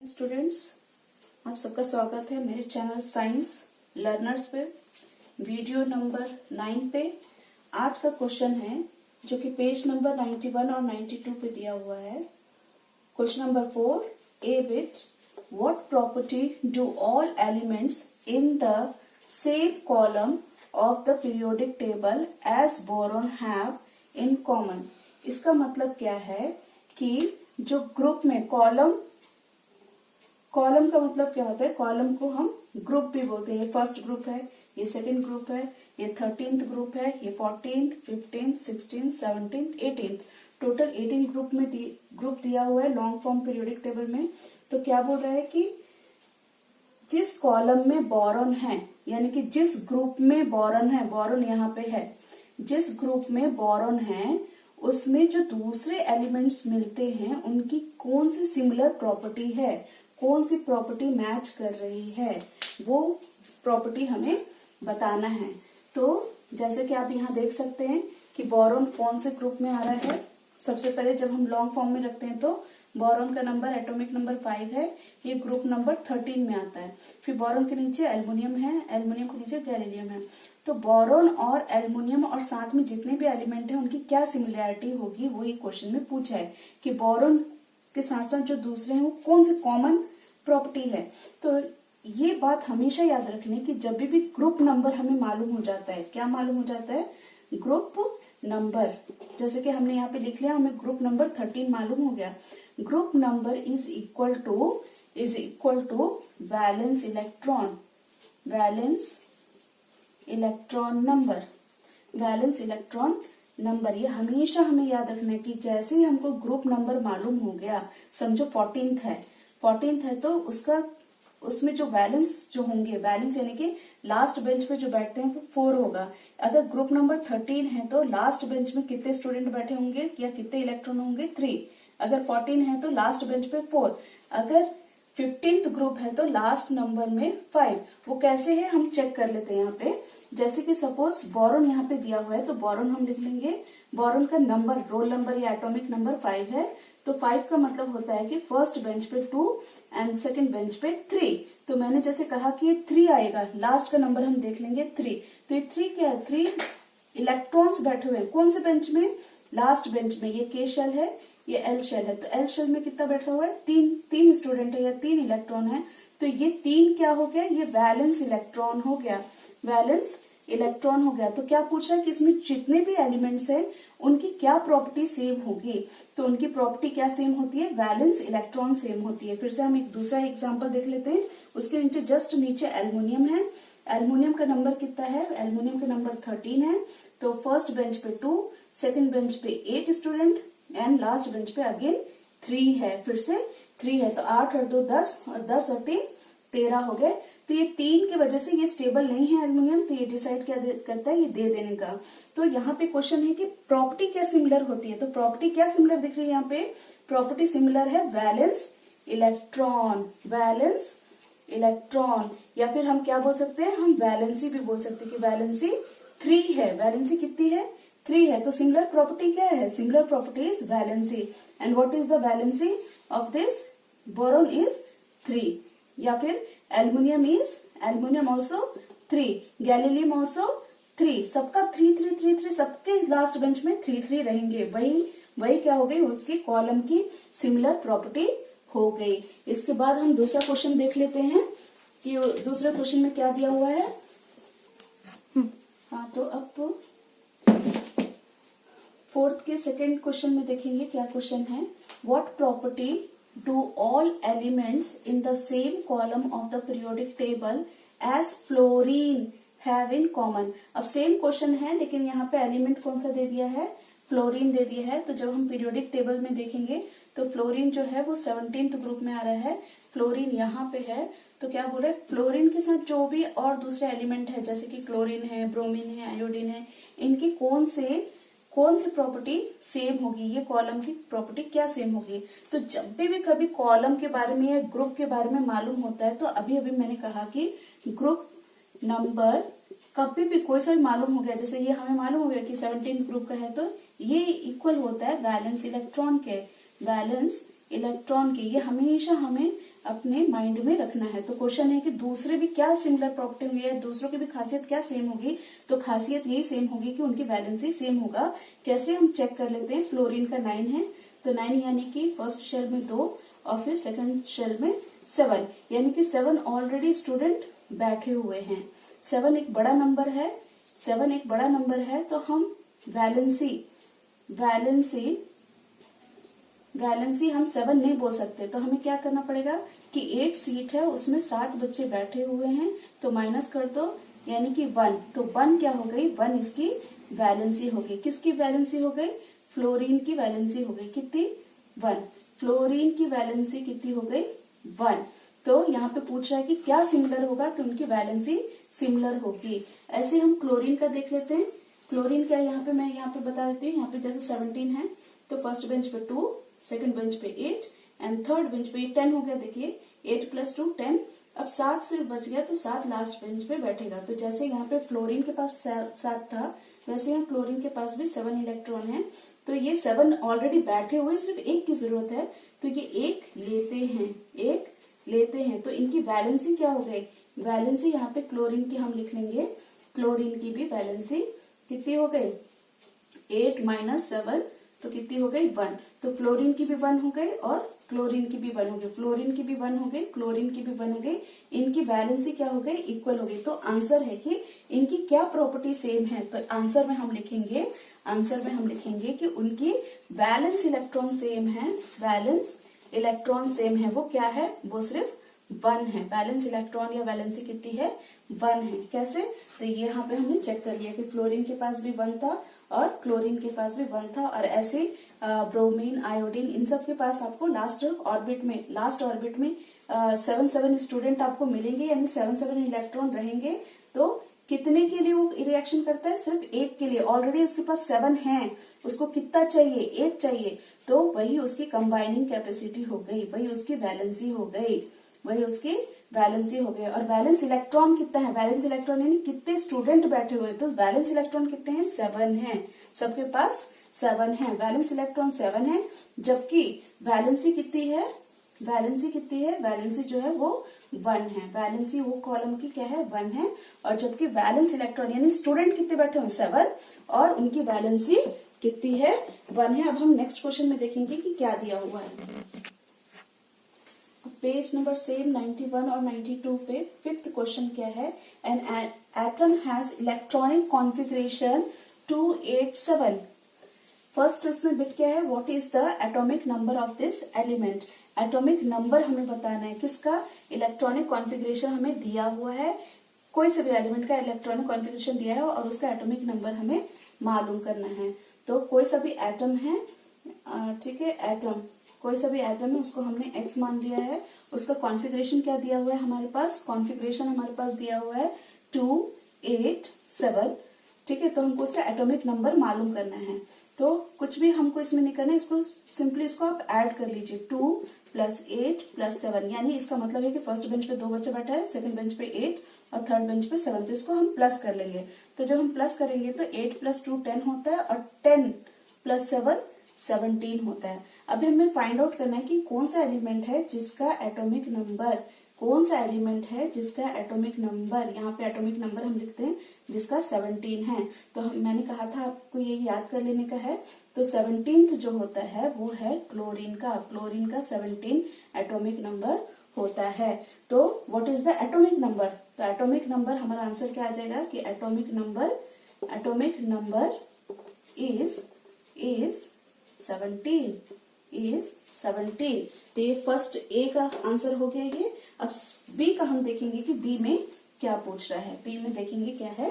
Students, आप सबका स्वागत है मेरे चैनल साइंस लर्नर्स पे। वीडियो नंबर 9 पे आज का क्वेश्चन है जो कि पेज नंबर 91 और 92 पे दिया हुआ है। Question number 4 A bit, what property do all elements in the same column of the periodic table as boron have in common. इसका मतलब क्या है कि जो ग्रुप में कॉलम का मतलब क्या होता है, कॉलम को हम ग्रुप भी बोलते हैं। ये फर्स्ट ग्रुप है, ये सेकंड ग्रुप है, ये 13th ग्रुप है, ये 14th, 15th, 16th, 17th, 18th, total 18 group दिया हुआ है लॉन्ग फॉर्म पीरियोडिक टेबल में। तो क्या बोल रहा है कि जिस कॉलम में बोरॉन है, यानी कि जिस ग्रुप में बोरॉन है, बोरॉन यहाँ पे है, जिस ग्रुप में बोरॉन है उसमें जो दूसरे एलिमेंट्स मिलते हैं उनकी कौन सी सिमिलर प्रॉपर्टी है, कौन सी प्रॉपर्टी मैच कर रही है, वो प्रॉपर्टी हमें बताना है। तो जैसे कि आप यहाँ देख सकते हैं कि बोरॉन कौन से ग्रुप में आ रहा है। सबसे पहले जब हम लॉन्ग फॉर्म में रखते हैं तो बोरॉन का नंबर एटॉमिक नंबर 5 है, ये ग्रुप नंबर 13 में आता है। फिर बोरॉन के नीचे एल्युमिनियम है, एल्युमिनियम के नीचे गैलीलियम है। तो बोरॉन और एल्युमिनियम और साथ में जितने भी एलिमेंट है उनकी क्या सिमिलैरिटी होगी, वही क्वेश्चन में पूछा है कि बोरॉन के साथ साथ जो दूसरे हैं वो कौन से कॉमन प्रॉपर्टी है। तो ये बात हमेशा याद रखनी कि जब भी ग्रुप नंबर हमें मालूम हो जाता है, क्या मालूम हो जाता है, ग्रुप नंबर। जैसे कि हमने यहाँ पे लिख लिया, हमें ग्रुप नंबर 13 मालूम हो गया। Group number is equal to valence electron, valence electron number, valence electron number. ये हमेशा हमें याद रखना है कि जैसे ही हमको ग्रुप नंबर मालूम हो गया, समझो 14th है तो उसमें जो वैलेंस जो होंगे, वैलेंस यानी कि लास्ट बेंच पे जो बैठते हैं वो 4 होगा। अगर ग्रुप नंबर 13 है तो लास्ट बेंच में कितने स्टूडेंट बैठे होंगे या कितने इलेक्ट्रॉन होंगे, 3। अगर 14 है तो लास्ट बेंच पे 4। अगर 15th ग्रुप है तो लास्ट नंबर में 5। वो कैसे है हम चेक कर लेते हैं यहाँ पे। जैसे कि सपोज बोरॉन यहाँ पे दिया हुआ है तो बोरॉन हम लिख लेंगे, बोरॉन का नंबर, रोल नंबर या एटॉमिक नंबर 5 है। तो 5 का मतलब होता है कि फर्स्ट बेंच पे 2 एंड सेकंड बेंच पे 3। तो मैंने जैसे कहा कि ये 3 आएगा, लास्ट का नंबर हम देख लेंगे 3। तो ये 3 क्या है, 3 इलेक्ट्रॉन्स बैठे हुए हैं कौन से बेंच में, लास्ट बेंच में। ये के शेल है, ये एल शेल है। तो एल शेल में कितना बैठा हुआ है, 3 स्टूडेंट है या 3 इलेक्ट्रॉन है। तो ये 3 क्या हो गया, ये वैलेंस इलेक्ट्रॉन हो गया, वैलेंस इलेक्ट्रॉन हो गया। तो क्या पूछा कि इसमें जितने भी एलिमेंट्स हैं उनकी क्या प्रॉपर्टी सेम होगी। तो उनकी प्रॉपर्टी क्या सेम होती है, वैलेंस इलेक्ट्रॉन सेम होती है। फिर से हम एक दूसरा एग्जांपल देख लेते हैं। उसके नीचे जस्ट नीचे एल्युमिनियम है, एल्युमिनियम का नंबर कितना है, एल्युमिनियम का नंबर 13 है। तो फर्स्ट बेंच पे 2, सेकंड बेंच पे 8 स्टूडेंट एंड लास्ट बेंच पे अगेन 3 है, फिर से 3 है। तो 8 और 2 10 और 10 और 3 13 हो गए। तो ये 3 की वजह से ये स्टेबल नहीं है एल्युमिनियम, तो ये डिसाइड क्या करता है, ये दे देने का। तो यहाँ पे क्वेश्चन है कि प्रॉपर्टी क्या सिमिलर होती है। तो प्रॉपर्टी क्या सिमिलर दिख रही है यहाँ पे, प्रॉपर्टी सिमिलर है वैलेंस इलेक्ट्रॉन, वैलेंस इलेक्ट्रॉन। या फिर हम क्या बोल सकते हैं, हम वैलेंसी भी बोल सकते हैं कि वैलेंसी 3 है। वैलेंसी कितनी है, 3 है। तो सिमिलर प्रॉपर्टी क्या है, similar property is valency. And what is the valency of this, boron is 3। या फिर एल्युमिनियम ऑल्सो 3, गैलीलियम ऑल्सो 3। सबका 3 सबके लास्ट बेंच में 3 रहेंगे। वही क्या हो गई, उसकी कॉलम की सिमिलर प्रॉपर्टी हो गई। इसके बाद हम दूसरा क्वेश्चन देख लेते हैं कि दूसरे क्वेश्चन में क्या दिया हुआ है। हाँ, तो अब 4th के सेकेंड क्वेश्चन में देखेंगे क्या क्वेश्चन है। What property do all elements in the same column of the periodic table as fluorine have in common। अब सेम क्वेश्चन है लेकिन यहाँ पे एलिमेंट कौन सा दे दिया है, फ्लोरीन दे दिया है। तो जब हम पीरियोडिक टेबल में देखेंगे तो फ्लोरीन जो है वो 17th ग्रुप में आ रहा है, फ्लोरीन यहाँ पे है। तो क्या बोल रहे हैं, फ्लोरीन के साथ जो भी और दूसरे एलिमेंट है जैसे कि क्लोरीन है, ब्रोमीन है, आयोडीन है, इनकी कौन सी प्रॉपर्टी सेम होगी, ये कॉलम की प्रॉपर्टी क्या सेम होगी। तो जब भी कभी कॉलम के बारे में या ग्रुप के बारे में मालूम होता है, तो अभी मैंने कहा कि ग्रुप नंबर कभी भी कोई सा भी मालूम हो गया, जैसे ये हमें मालूम हो गया कि 17th ग्रुप का है, तो ये इक्वल होता है वैलेंस इलेक्ट्रॉन के, वैलेंस इलेक्ट्रॉन की। ये हमेशा हमें अपने माइंड में रखना है। तो क्वेश्चन है कि दूसरे भी क्या सिमिलर प्रॉपर्टी होंगी या दूसरों की भी खासियत क्या सेम होगी, तो खासियत यही सेम होगी कि उनकी वैलेंसी सेम होगा। कैसे हम चेक कर लेते हैं, फ्लोरीन का 9 है तो 9 यानी कि फर्स्ट शेल में 2 और फिर सेकंड शेल में 7, यानी कि 7 ऑलरेडी स्टूडेंट बैठे हुए हैं। 7 एक बड़ा नंबर है, 7 एक बड़ा नंबर है, तो हम वैलेंसी हम 7 नहीं बोल सकते। तो हमें क्या करना पड़ेगा कि 8 सीट है, उसमें 7 बच्चे बैठे हुए हैं, तो माइनस कर दो यानी कि 1। तो 1 क्या हो गई, 1 इसकी वैलेंसी हो गई। किसकी वैलेंसी हो गई, फ्लोरीन की वैलेंसी हो गई। कितनी, 1। फ्लोरीन की वैलेंसी कितनी हो गई, 1। तो यहाँ पे पूछ रहा है कि क्या सिमिलर होगा, तो उनकी वैलेंसी सिमिलर होगी। ऐसे हम क्लोरीन का देख लेते हैं। क्लोरीन क्या, यहाँ पे मैं यहाँ पे बता देती हूँ। यहाँ पे जैसे 17 है तो फर्स्ट बेंच पे 2, सेकंड बेंच पे 8 एंड थर्ड बेंच पे 10 हो गया। देखिए 8 + 2 10। अब 7 सिर्फ बच गया तो 7 लास्ट बेंच पे बैठेगा। तो जैसे यहाँ पे फ्लोरीन के पास 7 था, वैसे यहाँ क्लोरीन के पास भी 7 इलेक्ट्रॉन है। तो ये 7 ऑलरेडी बैठे हुए, सिर्फ एक की जरूरत है, तो ये एक लेते हैं। तो इनकी वैलेंसी क्या हो गई, वैलेंसी यहाँ पे क्लोरीन की हम लिख लेंगे। क्लोरीन की भी वैलेंसी कितनी हो गई, 8 - 7, तो कितनी हो गई, 1। तो फ्लोरीन की भी 1 हो गई और क्लोरीन की भी 1 हो गई। फ्लोरीन की भी 1 हो गई, क्लोरीन की भी 1 हो गई। इनकी वैलेंसी क्या हो गई, इक्वल हो गई। तो आंसर है कि इनकी क्या प्रॉपर्टी सेम है। तो आंसर में हम लिखेंगे कि उनकी वैलेंस इलेक्ट्रॉन सेम है। वैलेंस इलेक्ट्रॉन सेम है, वो क्या है, वो सिर्फ 1 है। बैलेंस इलेक्ट्रॉन या वैलेंसी कितनी है, 1 है। कैसे, तो ये यहाँ पे हमने चेक कर लिया कि फ्लोरीन के पास भी 1 था और क्लोरीन के पास भी 1 था। और ऐसे ब्रोमीन, आयोडीन, इन सब के पास आपको लास्ट ऑर्बिट में 7 स्टूडेंट आपको मिलेंगे, यानी 7 इलेक्ट्रॉन रहेंगे। तो कितने के लिए वो रिएक्शन करता है, सिर्फ एक के लिए। ऑलरेडी उसके पास 7 है, उसको कितना चाहिए, एक चाहिए। तो वही उसकी कंबाइनिंग कैपेसिटी हो गई, वही उसकी वैलेंसी हो गई, और बैलेंस इलेक्ट्रॉन कितना है, बैलेंस इलेक्ट्रॉन यानी कितने स्टूडेंट बैठे हुए। तो बैलेंस इलेक्ट्रॉन कितने हैं, 7 हैं, सबके पास 7 है। बैलेंस इलेक्ट्रॉन 7 है, जबकि वैलेंसी कितनी है, वैलेंसी जो है वो 1 है। वैलेंसी वो कॉलम की क्या है, 1 है। और जबकि बैलेंस इलेक्ट्रॉन यानी स्टूडेंट कितने बैठे हुए, 7, और उनकी वैलेंसी कितनी है, 1 है। अब हम नेक्स्ट क्वेश्चन में देखेंगे कि क्या दिया हुआ है। पेज नंबर सेम 91 और 92 पे 5th क्वेश्चन क्या है, an atom has electronic configuration 287। First उसमें बिट क्या है, what is the atomic number of this element. Atomic number हमें बताना है किसका, इलेक्ट्रॉनिक कॉन्फ़िगरेशन हमें दिया हुआ है, कोई से भी एलिमेंट का इलेक्ट्रॉनिक कॉन्फ़िगरेशन दिया है और उसका एटॉमिक नंबर हमें मालूम करना है। तो कोई सा भी एटम है, ठीक है, एटम कोई सा भी एटम है, उसको हमने x मान लिया है। उसका कॉन्फ़िगरेशन क्या दिया हुआ है हमारे पास, कॉन्फ़िगरेशन हमारे पास दिया हुआ है 287, ठीक है। तो हमको उसका एटॉमिक नंबर मालूम करना है। तो कुछ भी हमको इसमें नहीं करना है, इसको सिंपली इसको आप ऐड कर लीजिए, 2 + 8 + 7, यानी इसका मतलब है कि फर्स्ट बेंच पे 2 बच्चा बैठा है, सेकंड बेंच पे 8 और थर्ड बेंच पे 7। तो इसको हम प्लस कर लेंगे। तो जब हम प्लस करेंगे तो 8 + 2 10 होता है और 10 + 7 17 होता है। अभी हमें फाइंड आउट करना है कि कौन सा एलिमेंट है जिसका एटॉमिक नंबर, यहाँ पे एटॉमिक नंबर हम लिखते हैं जिसका 17 है। तो मैंने कहा था आपको ये याद कर लेने का है। तो 17th जो होता है वो है क्लोरीन का 17 एटॉमिक नंबर होता है। तो what is the atomic number, तो एटॉमिक नंबर हमारा आंसर क्या आ जाएगा कि एटॉमिक नंबर is 17। तो ये फर्स्ट ए का आंसर हो गया ये। अब बी का हम देखेंगे कि बी में क्या पूछ रहा है। बी में देखेंगे क्या है,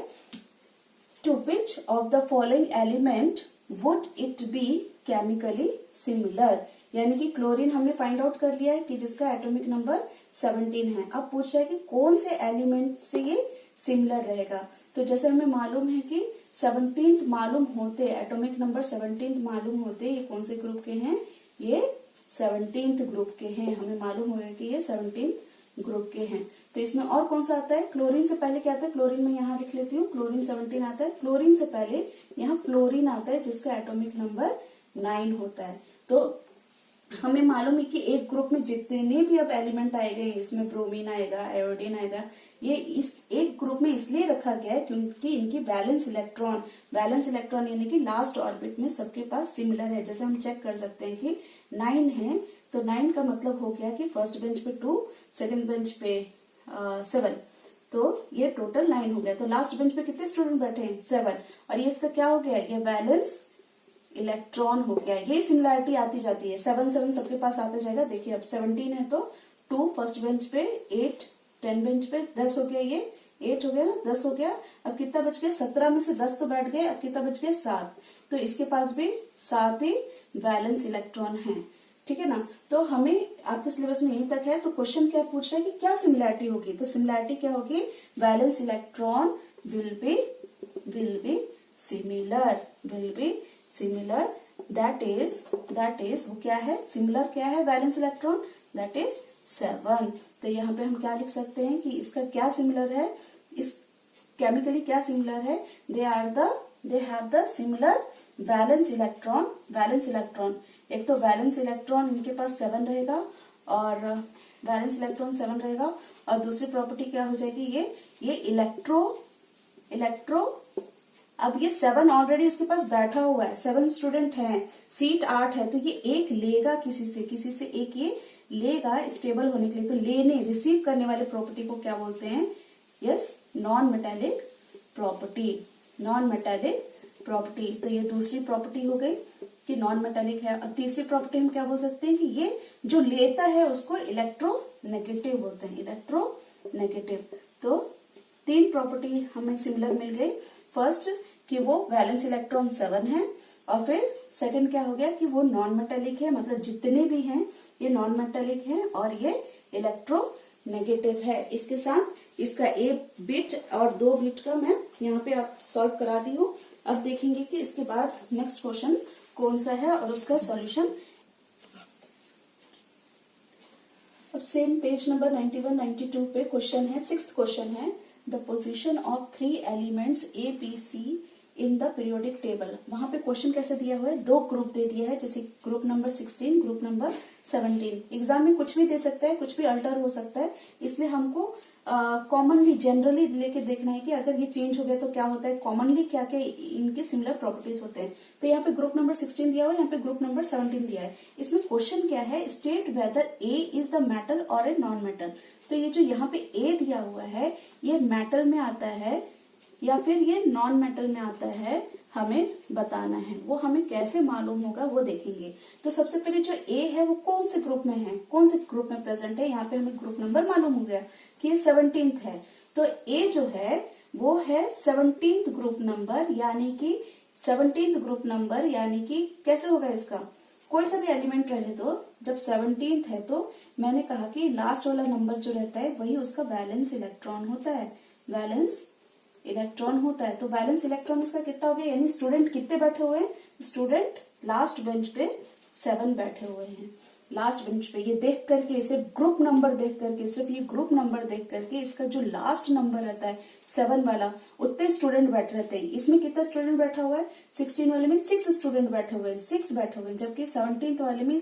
to which of the following element would it be chemically similar. यानी कि क्लोरीन हमने फाइंड आउट कर लिया है कि जिसका एटॉमिक नंबर 17 है। अब पूछ रहा है कि कौन से एलिमेंट से ये सिमिलर रहेगा। तो जैसे हमें मालूम है कि 17th मालूम होते, एटॉमिक नंबर 17th मालूम होते, ये कौन से ग्रुप के हैं, ये 17th ग्रुप के हैं। हमें मालूम होगा कि ये 17th ग्रुप के हैं। तो इसमें और कौन सा आता है, क्लोरीन से पहले क्या आता है, क्लोरीन में यहाँ लिख लेती हूँ, क्लोरीन 17 आता है। क्लोरीन से पहले यहाँ फ्लोरीन आता है जिसका एटॉमिक नंबर 9 होता है। तो हमें मालूम है कि एक ग्रुप में जितने भी अब एलिमेंट आएंगे, इसमें ब्रोमीन आएगा, आयोडीन आएगा, ये इस एक ग्रुप में इसलिए रखा गया है क्योंकि इनकी बैलेंस इलेक्ट्रॉन यानी कि लास्ट ऑर्बिट में सबके पास सिमिलर है। जैसे हम चेक कर सकते हैं कि 9 है, तो 9 का मतलब हो गया कि फर्स्ट बेंच पे 2, सेकंड बेंच पे 7, तो ये टोटल 9 हो गया। तो लास्ट बेंच पे कितने स्टूडेंट बैठे हैं? 7। और ये इसका क्या हो गया? ये बैलेंस इलेक्ट्रॉन हो गया। ये सिमिलैरिटी आती जाती है, 7 7 सबके पास आता जाएगा। देखिए अब 17 है तो 2 फर्स्ट बेंच पे, 8 10 बेंच पे, 10 हो गया, ये 8 हो गया ना, 10 हो गया। अब कितना बच गया? 17 में से 10 तो बैठ गए, अब कितना बच गया? 7। तो इसके पास भी 7 ही बैलेंस इलेक्ट्रॉन है, ठीक है ना। तो हमें आपके सिलेबस में यहीं तक है। तो क्वेश्चन क्या पूछ रहा है कि क्या सिमिलैरिटी होगी? तो सिमिलैरिटी क्या होगी? Balance electron will be similar, that is वो क्या है? सिमिलर क्या है बैलेंस इलेक्ट्रॉन? That is 7। तो यहाँ पे हम क्या लिख सकते हैं कि इसका क्या सिमिलर है, इस केमिकली क्या सिमिलर है? They have the similar balance electron. एक तो बैलेंस इलेक्ट्रॉन इनके पास 7 रहेगा, और बैलेंस इलेक्ट्रॉन 7 रहेगा, और दूसरी प्रॉपर्टी क्या हो जाएगी? ये इलेक्ट्रो अब ये 7 ऑलरेडी इसके पास बैठा हुआ है, 7 स्टूडेंट हैं, सीट 8 है, तो ये एक लेगा किसी से एक ये लेगा स्टेबल होने के लिए। तो लेने रिसीव करने वाले प्रॉपर्टी को क्या बोलते हैं? Yes, non metallic property. तो ये दूसरी प्रॉपर्टी हो गई कि नॉन मेटालिक है। और तीसरी प्रॉपर्टी हम क्या बोल सकते हैं कि ये जो लेता है उसको इलेक्ट्रोनेगेटिव बोलते हैं, इलेक्ट्रोनेगेटिव। तो 3 प्रॉपर्टी हमें सिमिलर मिल गई। फर्स्ट कि वो वैलेंस इलेक्ट्रॉन 7 है, और फिर सेकंड क्या हो गया कि वो नॉन मेटालिक है, मतलब जितने भी हैं ये नॉन मेटालिक है और ये इलेक्ट्रोनेगेटिव है। इसके साथ इसका 1 बिट और 2 बिट का मैं यहाँ पे आप सॉल्व करा दी हूँ। अब देखेंगे कि इसके बाद नेक्स्ट क्वेश्चन कौन सा है और उसका सॉल्यूशन। अब सेम पेज नंबर 91 92 पे क्वेश्चन है, 6th क्वेश्चन है, the position of 3 elements A B C in the periodic table. वहां पे क्वेश्चन कैसे दिया हुआ है? 2 ग्रुप दे दिया है, जैसे group number 16, group number 17। Exam में कुछ भी दे सकता है, कुछ भी अल्टर हो सकता है, इसलिए हमको कॉमनली जनरली लेके देखना है कि अगर ये चेंज हो गया तो क्या होता है, कॉमनली क्या क्या इनके सिमिलर प्रॉपर्टीज होते हैं। तो यहाँ पे ग्रुप नंबर 16 दिया हुआ है, यहाँ पे ग्रुप नंबर 17 दिया है। इसमें क्वेश्चन क्या है? State whether A is the metal और ए नॉन मेटल। तो ये जो यहाँ पे ए दिया हुआ है, ये मेटल में आता है या फिर ये नॉन मेटल में आता है, हमें बताना है। वो हमें कैसे मालूम होगा वो देखेंगे। तो सबसे पहले जो ए है वो कौन से ग्रुप में है, कौन से ग्रुप में प्रेजेंट है? यहाँ पे हमें ग्रुप नंबर मालूम हो गया कि ये 17th है। तो ए जो है वो है 17th ग्रुप नंबर, यानी कि 17th ग्रुप नंबर, यानी कि कैसे होगा इसका? कोई सा भी एलिमेंट रहने दो, जब 17th है तो मैंने कहा कि लास्ट वाला नंबर जो रहता है वही उसका वैलेंस इलेक्ट्रॉन होता है, वैलेंस इलेक्ट्रॉन होता है। तो वैलेंस इलेक्ट्रॉन इसका कितना हो गया? यानी स्टूडेंट कितने बैठे हुए हैं? स्टूडेंट लास्ट बेंच पे 7 बैठे हुए हैं, लास्ट बेंच पे। ये देख करके, सिर्फ ग्रुप नंबर देख करके, सिर्फ ये ग्रुप नंबर देख करके इसका जो लास्ट नंबर रहता है 7 वाला, उतने स्टूडेंट बैठ रहते हैं। इसमें कितना स्टूडेंट बैठा हुआ है? 16 वाले में 6 स्टूडेंट बैठे हुए हैं, 6 बैठे हुए हैं, जबकि 17th वाले में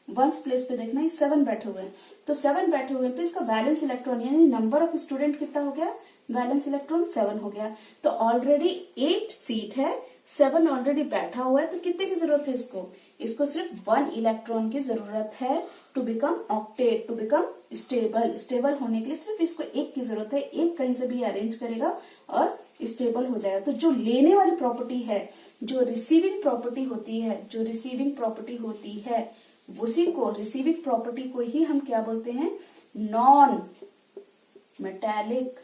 1 प्लेस पे देखना है 7 बैठे हुए हैं। तो 7 बैठे हुए हैं, तो इसका बैलेंस इलेक्ट्रॉन यानी नंबर ऑफ स्टूडेंट कितना हो गया? बैलेंस इलेक्ट्रॉन 7 हो गया। तो ऑलरेडी 8 सीट है, 7 ऑलरेडी बैठा हुआ है, तो कितने की जरूरत है इसको सिर्फ 1 इलेक्ट्रॉन की जरूरत है to become octet, to become stable होने के लिए सिर्फ इसको 1 की जरूरत है। 1 कहीं से भी अरेंज करेगा और स्टेबल हो जाएगा। तो जो लेने वाली प्रॉपर्टी है, जो रिसीविंग प्रॉपर्टी होती है, उसी को, रिसीविंग प्रॉपर्टी को ही हम क्या बोलते हैं? Non metallic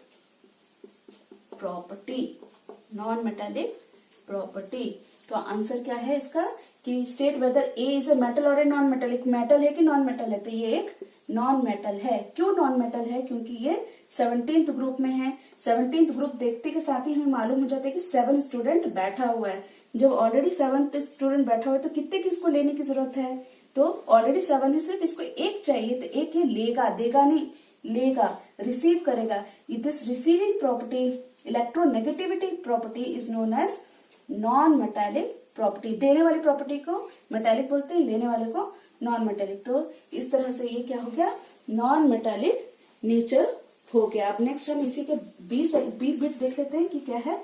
property. तो आंसर क्या है इसका कि state whether A is a metal और ए नॉन मेटालिक। मेटल है कि नॉन मेटल है? तो ये एक नॉन मेटल है। क्यों नॉन मेटल है? क्योंकि ये 17th ग्रुप में है। 17th ग्रुप देखते के साथ ही हमें मालूम हो जाता है कि 7 स्टूडेंट बैठा हुआ है। जब ऑलरेडी 7 स्टूडेंट बैठा हुआ है तो कितने की इसको लेने की जरूरत है? तो ऑलरेडी 7 है, सिर्फ इसको 1 चाहिए, तो 1 ये लेगा, देगा नहीं, लेगा, रिसीव करेगा। This receiving property, electronegativity property is known as non metallic property. देने वाली प्रॉपर्टी को मेटालिक बोलते हैं, लेने वाले को नॉन मेटेलिक। तो इस तरह से ये क्या हो गया, नॉन मेटेलिक नेचर हो गया। अब नेक्स्ट हम इसी के बी बिट देख लेते हैं कि क्या है।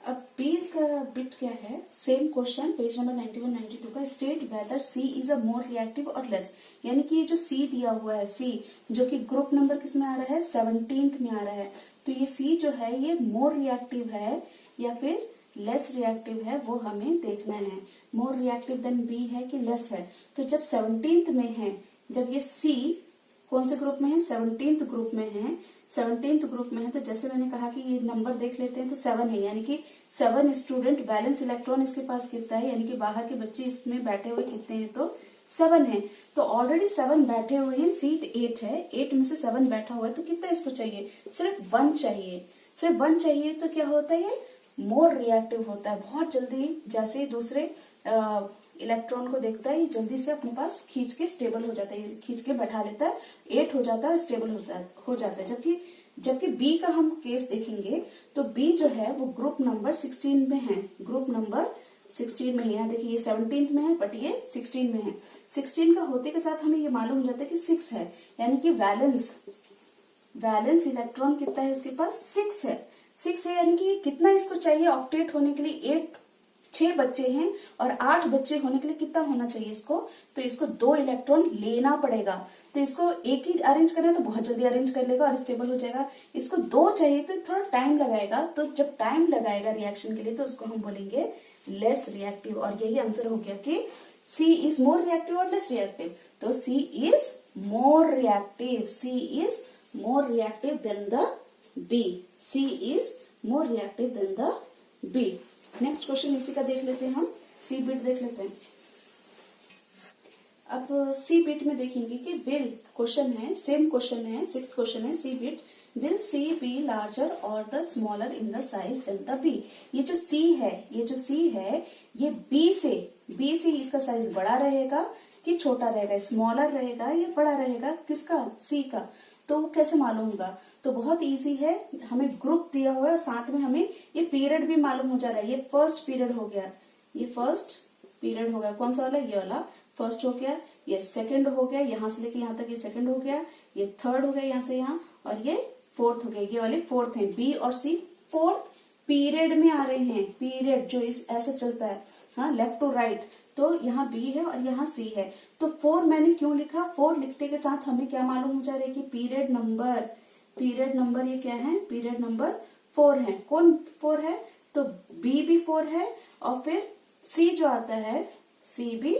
अब बी इसका बिट क्या है, सेम क्वेश्चन पेज नंबर 91 92 का, state whether C is a more reactive और लेस। यानी कि ये जो सी दिया हुआ है, सी जो कि ग्रुप नंबर किस में आ रहा है, 17th में आ रहा है। तो ये सी जो है ये मोर रिएक्टिव है या फिर लेस रिएक्टिव है, वो हमें देखना है। मोर रिएक्टिव देन बी है कि लेस है। तो जब 17th में है, जब ये सी कौन से ग्रुप में है, 17th ग्रुप में है, 17th ग्रुप में है, तो जैसे मैंने कहा कि ये नंबर देख लेते हैं तो 7 है, यानी कि 7 स्टूडेंट, बैलेंस इलेक्ट्रॉन इसके पास कितना है, यानी कि बाहर के बच्चे इसमें बैठे हुए कितने हैं, तो 7 है। तो ऑलरेडी 7 बैठे हुए हैं, सीट 8 है, 8 में से 7 बैठा हुआ है, तो कितना इसको चाहिए, सिर्फ 1 चाहिए, सिर्फ 1 चाहिए। तो क्या होता है, ये मोर रिएक्टिव होता है, बहुत जल्दी, जैसे दूसरे इलेक्ट्रॉन को देखता है, ये जल्दी से अपने पास खींच के स्टेबल हो जाता है, खींच के बैठा लेता है, 8 हो जाता है, स्टेबल हो जाता है। जबकि बी का हम केस देखेंगे तो बी जो है वो ग्रुप नंबर 16 में है, ग्रुप नंबर 16 में है। यहाँ देखिए ये 17th में है बट ये 16 में है। 16 का होते के साथ हमें ये मालूम हो जाता है कि 6 है, यानी कि वैलेंस इलेक्ट्रॉन कितना है उसके पास, 6 है। 6 है यानी कि कितना इसको चाहिए ऑक्टेट होने के लिए, 6 बच्चे हैं और 8 बच्चे होने के लिए कितना होना चाहिए इसको, तो इसको 2 इलेक्ट्रॉन लेना पड़ेगा। तो इसको एक ही अरेंज करना है तो बहुत जल्दी अरेंज कर लेगा और स्टेबल हो जाएगा। इसको 2 चाहिए तो थोड़ा टाइम लगाएगा, तो जब टाइम लगाएगा रिएक्शन के लिए तो उसको हम बोलेंगे लेस रिएक्टिव। और यही आंसर हो गया कि सी इज मोर रिएक्टिव और लेस रिएक्टिव। तो C is more reactive, C is more reactive than the B, C is more reactive than the B. Next question इसी का देख लेते हैं हम, सी बिट देख लेते हैं। अब सी बिट में देखेंगे कि विल, क्वेश्चन है, सेम क्वेश्चन है, 6th क्वेश्चन है, C bit, will C be larger और the smaller in the size than the B. ये जो सी है, ये बी से इसका साइज बड़ा रहेगा कि छोटा रहेगा, स्मॉलर रहेगा या बड़ा रहेगा, किसका, सी का। तो कैसे मालूम होगा, तो बहुत इजी है, हमें ग्रुप दिया हुआ है, साथ में हमें ये पीरियड भी मालूम हो जा रहा है। ये फर्स्ट पीरियड हो गया, ये फर्स्ट पीरियड हो गया, कौन सा वाला, ये वाला फर्स्ट हो गया, ये सेकंड हो गया, यहां से लेके यहां तक ये सेकंड हो गया, ये थर्ड हो गया यहां से यहां, और ये फोर्थ हो गया, ये वाले फोर्थ है, बी और सी फोर्थ पीरियड में आ रहे हैं। पीरियड जो इस ऐसे चलता है, हाँ, लेफ्ट टू राइट, तो यहाँ बी है और यहाँ सी है। तो 4 मैंने क्यों लिखा, 4 लिखते के साथ हमें क्या मालूम हो जा रहा है कि पीरियड नंबर ये क्या है, पीरियड नंबर 4 है। कौन 4 है, तो बी भी 4 है और फिर सी जो आता है, सी भी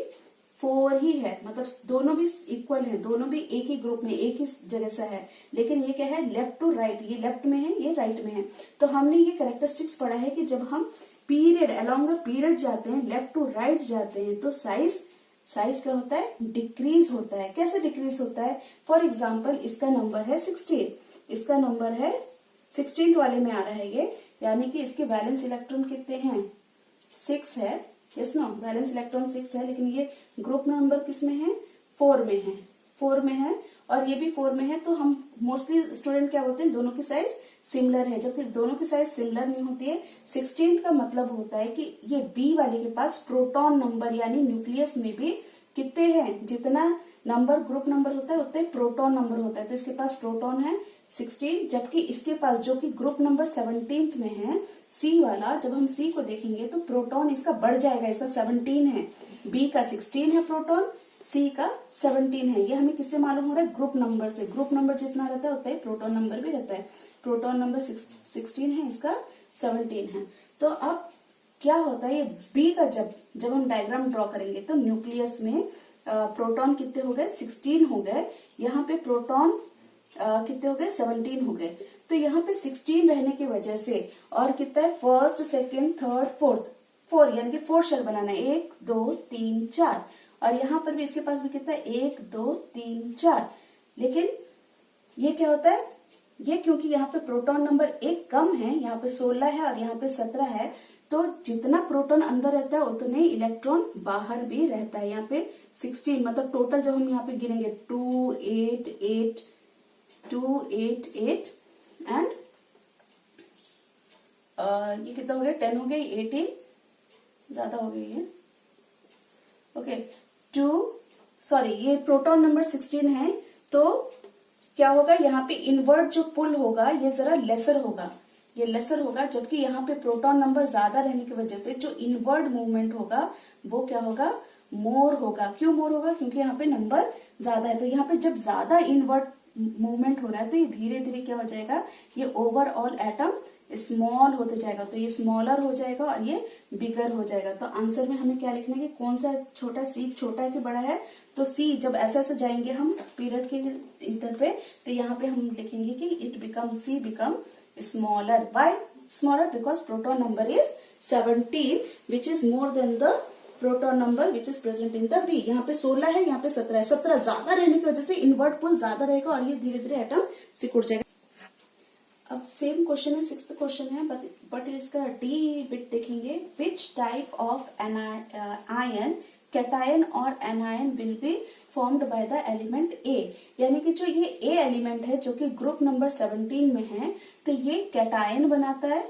4 ही है, मतलब दोनों भी इक्वल है, दोनों भी एक ही ग्रुप में, एक ही जगह से है। लेकिन ये क्या है, लेफ्ट टू राइट, ये लेफ्ट में है, ये राइट में है। तो हमने ये कैरेक्टरिस्टिक्स पढ़ा है कि जब हम पीरियड अलोंग द पीरियड जाते हैं, लेफ्ट टू राइट जाते हैं, तो साइज क्या होता है, डिक्रीज होता है। कैसे डिक्रीज होता है, फॉर एग्जाम्पल इसका नंबर है 16, इसका नंबर है 16th वाले में आ रहा है ये, यानी कि इसके वैलेंस इलेक्ट्रॉन कितने हैं, 6 है, यस नो, वैलेंस इलेक्ट्रॉन 6 है, लेकिन ये ग्रुप नंबर किस में है, 4 में है, 4 में है और ये भी 4 में है। तो हम मोस्टली स्टूडेंट क्या बोलते हैं, दोनों की साइज सिमिलर है, जबकि दोनों की साइज सिमिलर नहीं होती है। 16th का मतलब होता है कि ये बी वाले के पास प्रोटॉन नंबर यानी न्यूक्लियस में भी कितने हैं, जितना नंबर ग्रुप नंबर होता है उतने प्रोटॉन नंबर होता है। तो इसके पास प्रोटॉन है 16, जबकि इसके पास जो कि ग्रुप नंबर 17th में है, सी वाला, जब हम सी को देखेंगे तो प्रोटॉन इसका बढ़ जाएगा, इसका 17 है, बी का 16 है प्रोटॉन, सी का 17 है। ये हमें किससे मालूम हो रहा है, ग्रुप नंबर से। ग्रुप नंबर जितना रहता है उतना ही प्रोटॉन नंबर भी रहता है। प्रोटॉन नंबर 16 है, इसका 17 है। तो अब क्या होता है, ये बी का जब हम डायग्राम ड्रॉ करेंगे तो न्यूक्लियस में प्रोटॉन कितने हो गए, 16 हो गए, यहाँ पे प्रोटॉन कितने हो गए, 17 हो गए। तो यहाँ पे 16 रहने की वजह से और कितना है, फर्स्ट सेकेंड थर्ड फोर्थ, 4 यानी कि 4 शेल बनाना है, 1 2 3 4, और यहाँ पर भी इसके पास भी कितना है, 1 2 3 4। लेकिन ये क्या होता है, ये क्योंकि यहाँ पे प्रोटॉन नंबर 1 कम है, यहाँ पे 16 है और यहाँ पे 17 है, तो जितना प्रोटॉन अंदर रहता है उतने इलेक्ट्रॉन बाहर भी रहता है। यहाँ पे 16 मतलब टोटल जब हम यहाँ पे गिनेंगे 2 8 8 2 8 8 एंड ये कितना हो गया, 10 हो गया, 18 ज्यादा हो गई है, ओके, ये प्रोटॉन नंबर 16 है, तो क्या होगा, यहाँ पे इनवर्ट जो पुल होगा ये जरा लेसर होगा, ये लेसर होगा, जबकि यहाँ पे प्रोटॉन नंबर ज्यादा रहने की वजह से जो इनवर्ट मूवमेंट होगा वो क्या होगा, मोर होगा। क्यों मोर होगा, क्योंकि यहाँ पे नंबर ज्यादा है। तो यहाँ पे जब ज्यादा इनवर्ट मूवमेंट हो रहा है तो ये धीरे धीरे क्या हो जाएगा, ये ओवरऑल एटम स्मॉल होते जाएगा, तो ये स्मॉलर हो जाएगा और ये बिगर हो जाएगा। तो आंसर में हमें क्या लिखना है कि कौन सा छोटा, सी छोटा है कि बड़ा है, तो सी। जब ऐसे ऐसे जाएंगे हम पीरियड के इधर पे, तो यहाँ पे हम लिखेंगे कि it become, C become smaller. By smaller because proton number is 17 which is more than the proton number which is present in the V. यहाँ पे 16 है, यहाँ पे 17 है। 17 ज्यादा रहने की वजह से इनवर्ट पुल ज्यादा रहेगा और ये धीरे धीरे एटम सिकुड़ जाएगा। अब सेम क्वेश्चन है, 6th क्वेश्चन है, बट इसका डी बिट देखेंगे। Which type of ion, cation और anion will be formed by the element A. यानी कि जो ये ए एलिमेंट है जो कि ग्रुप नंबर 17 में है, तो ये कैटायन बनाता है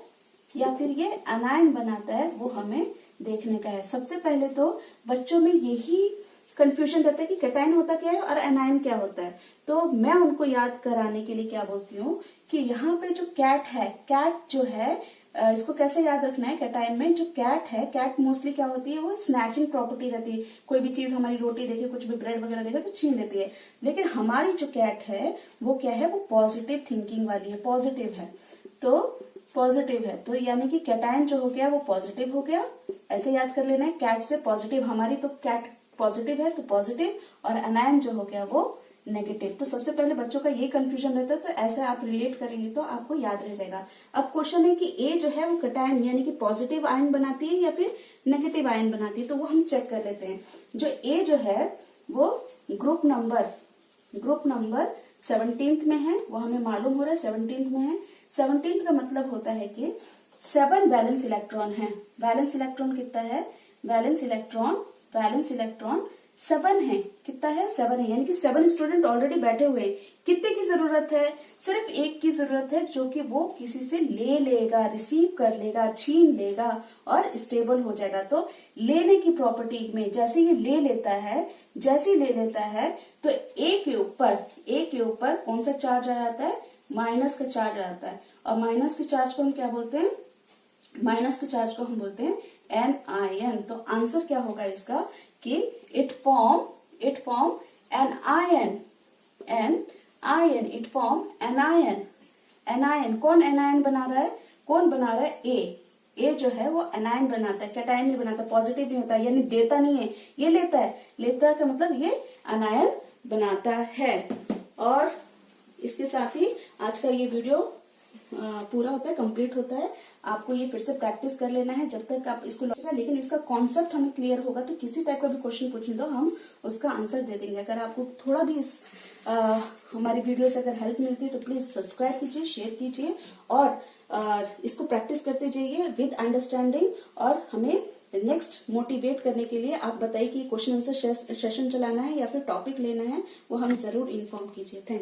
या फिर ये एनायन बनाता है, वो हमें देखने का है। सबसे पहले तो बच्चों में यही कंफ्यूजन रहता है कि कैटायन होता क्या है और एनायन क्या होता है। तो मैं उनको याद कराने के लिए क्या बोलती हूँ कि यहाँ पे जो कैट है, कैट जो है, इसको कैसे याद रखना है, कैटायन में जो कैट है, कैट मोस्टली क्या होती है, वो स्नैचिंग प्रॉपर्टी रहती है। कोई भी चीज, हमारी रोटी देखे, कुछ भी ब्रेड वगैरह देखे तो छीन लेती है। लेकिन हमारी जो कैट है वो क्या है, वो पॉजिटिव थिंकिंग वाली है, पॉजिटिव है। तो पॉजिटिव है, तो यानी कि कैटायन जो हो गया वो पॉजिटिव हो गया, ऐसे याद कर लेना है। कैट से पॉजिटिव, हमारी तो कैट पॉजिटिव है तो पॉजिटिव, और एनायन जो हो गया वो नेगेटिव। तो सबसे पहले बच्चों का ये कंफ्यूजन रहता है, तो ऐसे आप रिलेट करेंगे तो आपको याद रह जाएगा। अब क्वेश्चन है कि ए जो है वो कैटायन यानी कि पॉजिटिव आयन बनाती है या फिर नेगेटिव आयन बनाती है, तो वो हम चेक कर लेते हैं। जो ए जो है वो ग्रुप नंबर 17 में है, वो हमें मालूम हो रहा है 17 में है। 17 का मतलब होता है कि 7 वैलेंस इलेक्ट्रॉन है। वैलेंस इलेक्ट्रॉन कितना है, वैलेंस इलेक्ट्रॉन 7 है। कितना है, 7 है, यानी कि 7 स्टूडेंट ऑलरेडी बैठे हुए हैं। कितने की जरूरत है, सिर्फ एक की जरूरत है, जो कि वो किसी से ले लेगा, रिसीव कर लेगा, छीन लेगा और स्टेबल हो जाएगा। तो लेने की प्रॉपर्टी में जैसे ये ले लेता है, जैसे ले लेता है तो ए के ऊपर कौन सा चार्ज आ जाता है, माइनस का चार्ज आता है। और माइनस के चार्ज को हम क्या बोलते हैं, माइनस के चार्ज को हम बोलते हैं एन आयन। तो आंसर क्या होगा इसका कि it form an ion, it form an ion. कौन एनायन बना रहा है, कौन बना रहा है, ए जो है वो एनायन बनाता है, कैटायन नहीं बनाता, पॉजिटिव नहीं होता, यानी देता नहीं है, ये लेता है का मतलब ये एनायन बनाता है। और इसके साथ ही आज का ये वीडियो पूरा होता है, कंप्लीट होता है। आपको ये फिर से प्रैक्टिस कर लेना है जब तक आप इसको, लेकिन इसका कॉन्सेप्ट हमें क्लियर होगा तो किसी टाइप का भी क्वेश्चन पूछने दो, हम उसका आंसर दे देंगे। अगर आपको थोड़ा भी इस हमारी वीडियो से अगर हेल्प मिलती है तो प्लीज सब्सक्राइब कीजिए, शेयर कीजिए और इसको प्रैक्टिस करते जाइए विद अंडरस्टैंडिंग। और हमें नेक्स्ट मोटिवेट करने के लिए आप बताइए कि क्वेश्चन आंसर सेशन चलाना है या फिर टॉपिक लेना है, वो हमें जरूर इन्फॉर्म कीजिए। Thank you.